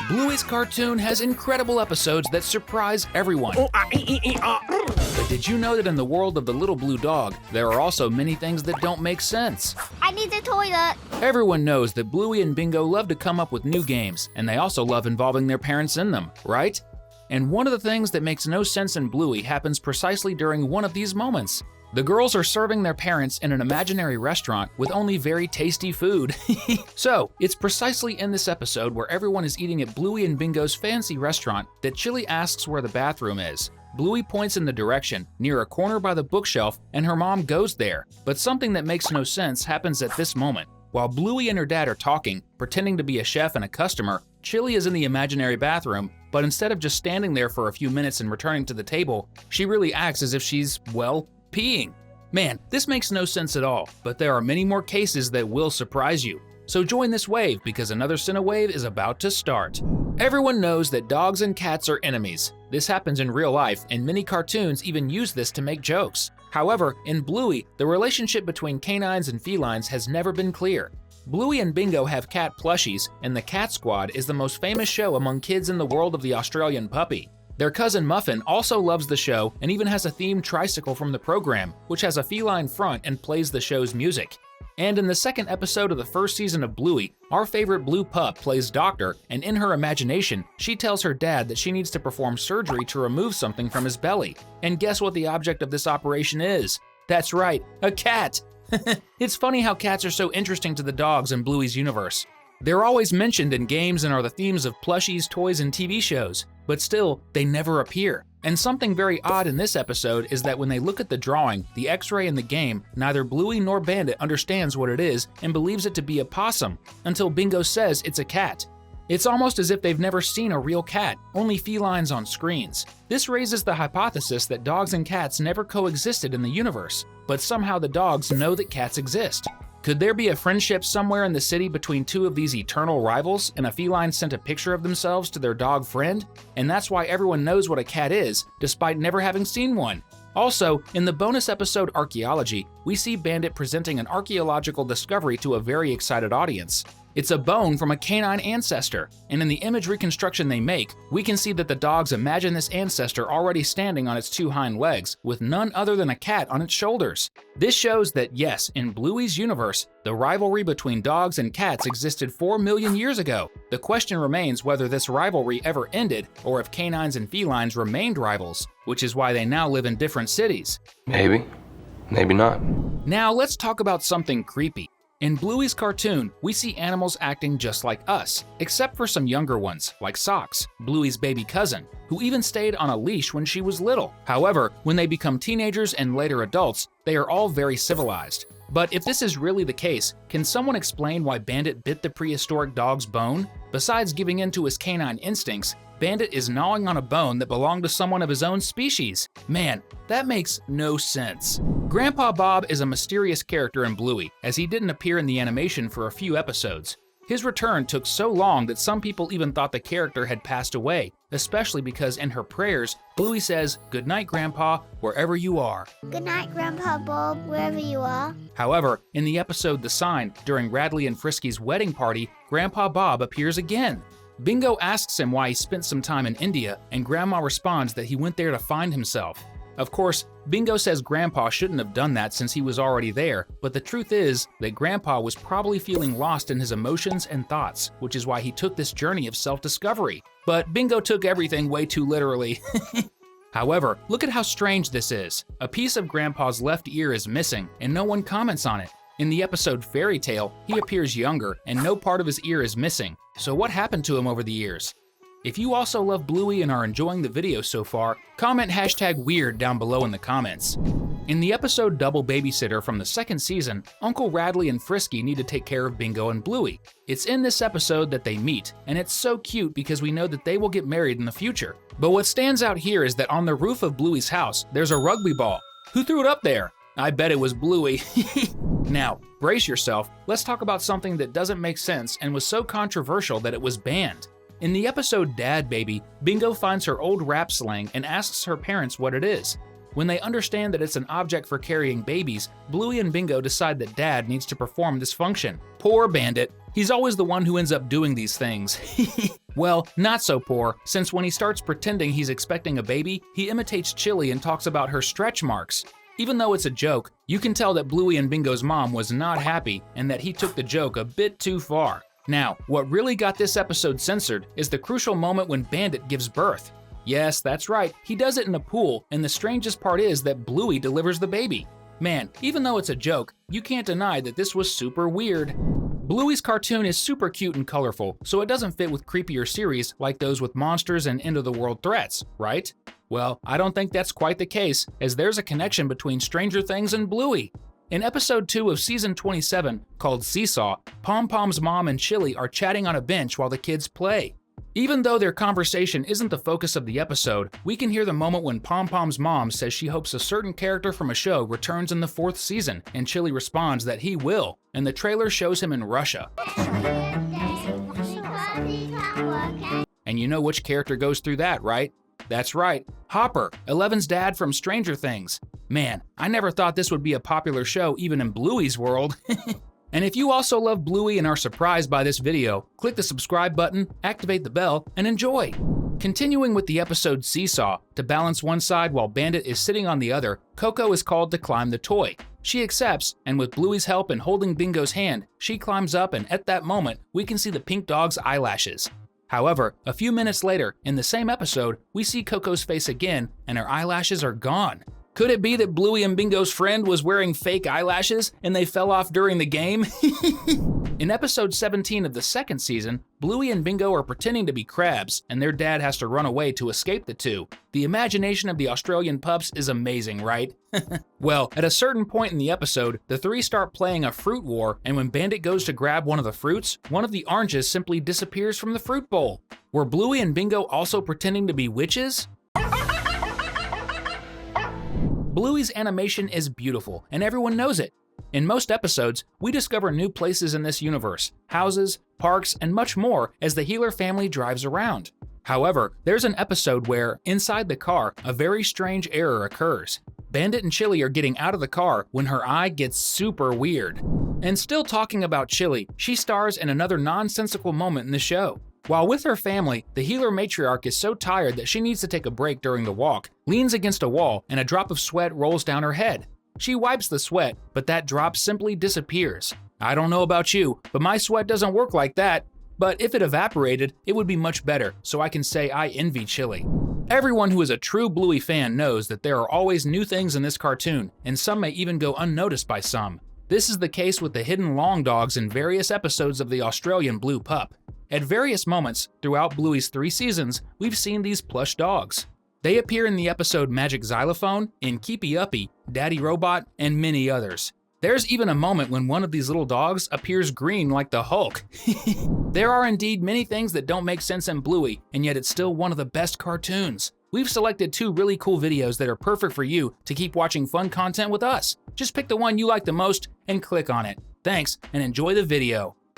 Bluey's cartoon has incredible episodes that surprise everyone. But did you know that in the world of the little blue dog, there are also many things that don't make sense? I need the toilet. Everyone knows that Bluey and Bingo love to come up with new games, and they also love involving their parents in them, right? And one of the things that makes no sense in Bluey happens precisely during one of these moments. The girls are serving their parents in an imaginary restaurant with only very tasty food. So, it's precisely in this episode where everyone is eating at Bluey and Bingo's fancy restaurant that Chili asks where the bathroom is. Bluey points in the direction, near a corner by the bookshelf, and her mom goes there. But something that makes no sense happens at this moment. While Bluey and her dad are talking, pretending to be a chef and a customer, Chili is in the imaginary bathroom, but instead of just standing there for a few minutes and returning to the table, she really acts as if she's, well, peeing. Man, this makes no sense at all, but there are many more cases that will surprise you. So join this wave because another Cinewave is about to start. Everyone knows that dogs and cats are enemies. This happens in real life, and many cartoons even use this to make jokes. However, in Bluey, the relationship between canines and felines has never been clear. Bluey and Bingo have cat plushies, and the Cat Squad is the most famous show among kids in the world of the Australian puppy. Their cousin Muffin also loves the show and even has a themed tricycle from the program, which has a feline front and plays the show's music. And in the second episode of the first season of Bluey, our favorite blue pup plays doctor, and in her imagination, she tells her dad that she needs to perform surgery to remove something from his belly. And guess what the object of this operation is? That's right, a cat! It's funny how cats are so interesting to the dogs in Bluey's universe. They're always mentioned in games and are the themes of plushies, toys, and TV shows, but still, they never appear. And something very odd in this episode is that when they look at the drawing, the X-ray in the game, neither Bluey nor Bandit understands what it is and believes it to be a possum, until Bingo says it's a cat. It's almost as if they've never seen a real cat, only felines on screens. This raises the hypothesis that dogs and cats never coexisted in the universe, but somehow the dogs know that cats exist. Could there be a friendship somewhere in the city between two of these eternal rivals, and a feline sent a picture of themselves to their dog friend? And that's why everyone knows what a cat is, despite never having seen one. Also, in the bonus episode Archaeology, we see Bandit presenting an archaeological discovery to a very excited audience. It's a bone from a canine ancestor, and in the image reconstruction they make, we can see that the dogs imagine this ancestor already standing on its two hind legs, with none other than a cat on its shoulders. This shows that yes, in Bluey's universe, the rivalry between dogs and cats existed 4 million years ago. The question remains whether this rivalry ever ended, or if canines and felines remained rivals, which is why they now live in different cities. Maybe not. Now let's talk about something creepy. In Bluey's cartoon, we see animals acting just like us, except for some younger ones, like Socks, Bluey's baby cousin, who even stayed on a leash when she was little. However, when they become teenagers and later adults, they are all very civilized. But if this is really the case, can someone explain why Bandit bit the prehistoric dog's bone? Besides giving in to his canine instincts, Bandit is gnawing on a bone that belonged to someone of his own species. Man, that makes no sense. Grandpa Bob is a mysterious character in Bluey, as he didn't appear in the animation for a few episodes. His return took so long that some people even thought the character had passed away, especially because in her prayers, Bluey says, "Good night, Grandpa, wherever you are." Good night, Grandpa Bob, wherever you are. However, in the episode The Sign, during Radley and Frisky's wedding party, Grandpa Bob appears again. Bingo asks him why he spent some time in India, and Grandma responds that he went there to find himself. Of course, Bingo says Grandpa shouldn't have done that since he was already there, but the truth is that Grandpa was probably feeling lost in his emotions and thoughts, which is why he took this journey of self-discovery. But Bingo took everything way too literally. However, look at how strange this is. A piece of Grandpa's left ear is missing, and no one comments on it. In the episode Fairy Tale, he appears younger, and no part of his ear is missing. So what happened to him over the years? If you also love Bluey and are enjoying the video so far, comment #weird down below in the comments. In the episode Double Babysitter from the second season, Uncle Radley and Frisky need to take care of Bingo and Bluey. It's in this episode that they meet, and it's so cute because we know that they will get married in the future. But what stands out here is that on the roof of Bluey's house, there's a rugby ball. Who threw it up there? I bet it was Bluey. Now, brace yourself, let's talk about something that doesn't make sense and was so controversial that it was banned. In the episode Dad Baby, Bingo finds her old rap slang and asks her parents what it is. When they understand that it's an object for carrying babies, Bluey and Bingo decide that Dad needs to perform this function. Poor Bandit. He's always the one who ends up doing these things. Well, not so poor, since when he starts pretending he's expecting a baby, he imitates Chili and talks about her stretch marks. Even though it's a joke, you can tell that Bluey and Bingo's mom was not happy and that he took the joke a bit too far. Now, what really got this episode censored is the crucial moment when Bandit gives birth. Yes, that's right, he does it in a pool, and the strangest part is that Bluey delivers the baby. Man, even though it's a joke, you can't deny that this was super weird. Bluey's cartoon is super cute and colorful, so it doesn't fit with creepier series like those with monsters and end-of-the-world threats, right? Well, I don't think that's quite the case, as there's a connection between Stranger Things and Bluey. In episode 2 of season 27, called Seesaw, Pom Pom's mom and Chili are chatting on a bench while the kids play. Even though their conversation isn't the focus of the episode, we can hear the moment when Pom Pom's mom says she hopes a certain character from a show returns in the 4th season, and Chili responds that he will, and the trailer shows him in Russia. And you know which character goes through that, right? That's right, Hopper, Eleven's dad from Stranger Things. Man, I never thought this would be a popular show even in Bluey's world. And if you also love Bluey and are surprised by this video, click the subscribe button, activate the bell, and enjoy. Continuing with the episode Seesaw, to balance one side while Bandit is sitting on the other, Coco is called to climb the toy. She accepts, and with Bluey's help and holding Bingo's hand, she climbs up, and at that moment, we can see the pink dog's eyelashes. However, a few minutes later, in the same episode, we see Coco's face again, and her eyelashes are gone. Could it be that Bluey and Bingo's friend was wearing fake eyelashes and they fell off during the game? In episode 17 of the 2nd season, Bluey and Bingo are pretending to be crabs, and their dad has to run away to escape the two. The imagination of the Australian pups is amazing, right? Well, at a certain point in the episode, the three start playing a fruit war, and when Bandit goes to grab one of the fruits, one of the oranges simply disappears from the fruit bowl. Were Bluey and Bingo also pretending to be witches? Bluey's animation is beautiful, and everyone knows it. In most episodes, we discover new places in this universe, houses, parks, and much more as the Healer family drives around. However, there's an episode where, inside the car, a very strange error occurs. Bandit and Chili are getting out of the car when her eye gets super weird. And still talking about Chili, she stars in another nonsensical moment in the show. While with her family, the Healer matriarch is so tired that she needs to take a break during the walk, leans against a wall, and a drop of sweat rolls down her head. She wipes the sweat, but that drop simply disappears. I don't know about you, but my sweat doesn't work like that. But if it evaporated, it would be much better, so I can say I envy Chili. Everyone who is a true Bluey fan knows that there are always new things in this cartoon, and some may even go unnoticed by some. This is the case with the hidden long dogs in various episodes of the Australian Blue Pup. At various moments throughout Bluey's 3 seasons, we've seen these plush dogs. They appear in the episode Magic Xylophone, in Keepy Uppy, Daddy Robot, and many others. There's even a moment when one of these little dogs appears green like the Hulk. There are indeed many things that don't make sense in Bluey, and yet it's still one of the best cartoons. We've selected 2 really cool videos that are perfect for you to keep watching fun content with us. Just pick the one you like the most and click on it. Thanks, and enjoy the video.